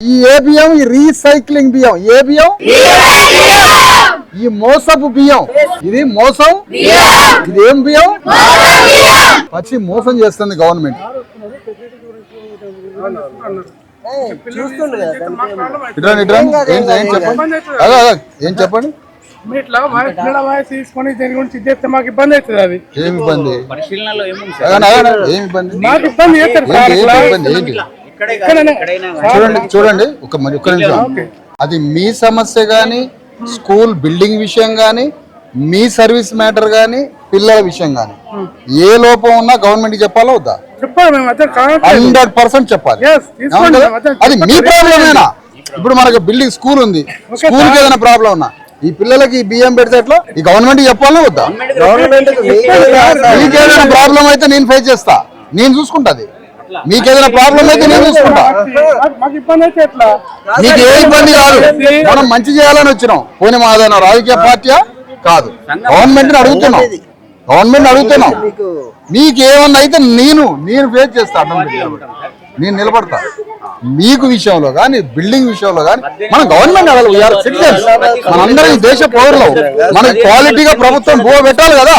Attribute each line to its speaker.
Speaker 1: ఈ ఏ బియ్యం ఈ రీసైక్లింగ్ బియ్యం ఏ బియ్యం ఈ మోసపు బియ్యం ఇది మోసం ఇది ఏం బియ్యం పచ్చి మోసం చేస్తుంది గవర్నమెంట్ ఏం చెప్పండి
Speaker 2: తీసుకొని దీని గురించి చేస్తే మాకు ఇబ్బంది అవుతుంది అది
Speaker 1: ఏమి ఇబ్బంది ఏమి ఇబ్బంది చూడండి ఒక్క నిమిషం అది మీ సమస్య గాని స్కూల్ బిల్డింగ్ విషయం గాని మీ సర్వీస్ మ్యాటర్ గాని పిల్లల విషయం గాని ఏ లోపం ఉన్నా గవర్నమెంట్ చెప్పాలా వద్దా 100% చెప్పాలి అది మీ ప్రాబ్లమేనా ఇప్పుడు మనకు బిల్డింగ్ స్కూల్ ఉంది స్కూల్ కి ఏదైనా ప్రాబ్లం ఉన్నా ఈ పిల్లలకి బియ్యం పెడితే ఎట్లా ఈ గవర్నమెంట్ చెప్పాలా వద్దా మీకేదైనా ప్రాబ్లం అయితే నేను ఫేస్ చేస్తా నేను చూసుకుంటా మీకేదైనా ప్రాబ్లం అయితే నేను చూసుకుంటా మీకు ఏ ఇబ్బంది కాదు మనం మంచి చేయాలని వచ్చినాం పోనీ మాదైనా రాజకీయ పార్టీయా కాదు గవర్నమెంట్ అడుగుతున్నాం మీకు ఏమన్నా అయితే నేను ఫేస్ చేస్తా నేను నిలబడతా మీకు విషయంలో కానీ బిల్డింగ్ విషయంలో కానీ మన గవర్నమెంట్ అడగాలి సిటిజన్స్ మనందరం ఈ దేశ పౌరులు మనకి క్వాలిటీగా ప్రభుత్వం పెట్టాలి కదా